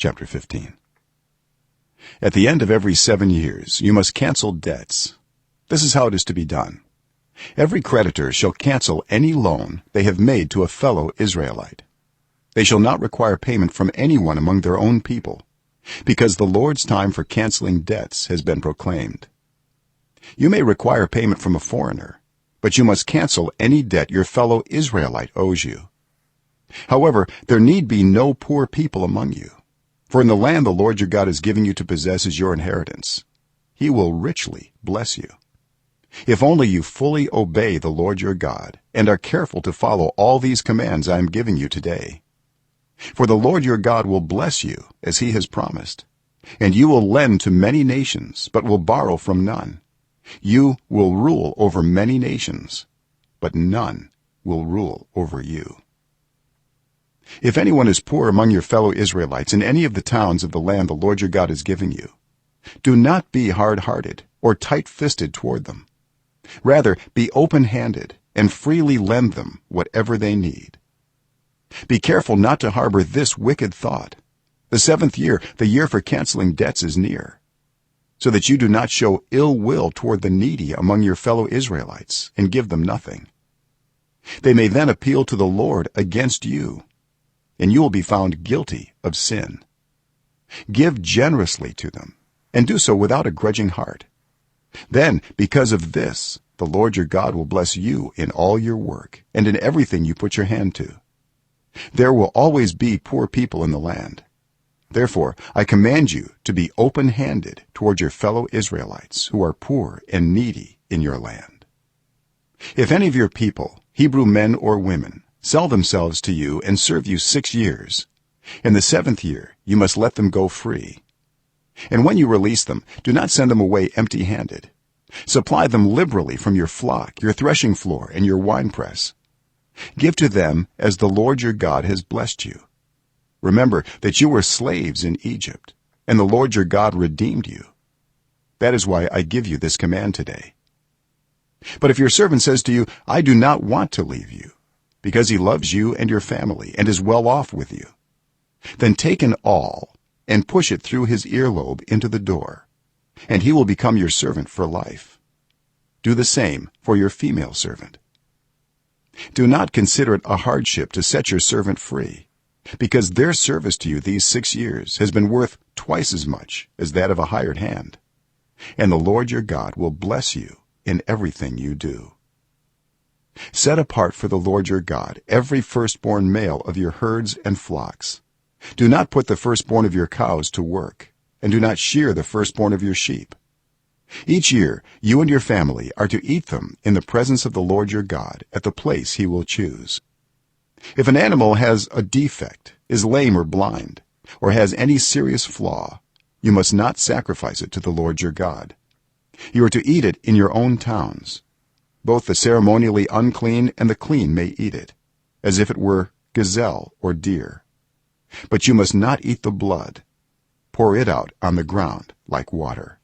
Chapter 15. At the end of every 7 years you must cancel debts. This is how it is to be done. Every creditor shall cancel any loan they have made to a fellow Israelite. They shall not require payment from anyone among their own people, because the Lord's time for canceling debts has been proclaimed. You may require payment from a foreigner, but you must cancel any debt your fellow Israelite owes you. However, there need be no poor people among you, for in the land the Lord your God is giving you to possess as your inheritance, he will richly bless you. If only you fully obey the Lord your God and are careful to follow all these commands I am giving you today. For the Lord your God will bless you as he has promised, and you will lend to many nations but will borrow from none. You will rule over many nations, but none will rule over you. If anyone is poor among your fellow Israelites in any of the towns of the land the Lord your God is giving you, do not be hard-hearted or tight-fisted toward them. Rather, be open-handed and freely lend them whatever they need. Be careful not to harbor this wicked thought: the 7th year, the year for canceling debts, is near, so that you do not show ill will toward the needy among your fellow Israelites and give them nothing. They may then appeal to the Lord against you, and you will be found guilty of sin. Give generously to them, and do so without a grudging heart. Then, because of this, the Lord your God will bless you in all your work and in everything you put your hand to. There will always be poor people in the land. Therefore, I command you to be open-handed toward your fellow Israelites who are poor and needy in your land. If any of your people, Hebrew men or women, sell themselves to you and serve you 6 years, in the 7th year you must let them go free. And when you release them, do not send them away empty-handed. Supply them liberally from your flock, your threshing floor, and your winepress. Give to them as the Lord your God has blessed you. Remember that you were slaves in Egypt, and the Lord your God redeemed you. That is why I give you this command today. But if your servant says to you, I do not want to leave you, because he loves you and your family and is well off with you, then take an awl and push it through his earlobe into the door, and he will become your servant for life. Do the same for your female servant. Do not consider it a hardship to set your servant free, because their service to you these 6 years has been worth twice as much as that of a hired hand, and the Lord your God will bless you in everything you do. Set apart for the Lord your God every firstborn male of your herds and flocks. Do not put the firstborn of your cows to work, and do not shear the firstborn of your sheep. Each year you and your family are to eat them in the presence of the Lord your God at the place he will choose. If an animal has a defect, is lame or blind, or has any serious flaw, you must not sacrifice it to the Lord your God. You are to eat it in your own towns. Both the ceremonially unclean and the clean may eat it, as if it were gazelle or deer. But you must not eat the blood. Pour it out on the ground like water.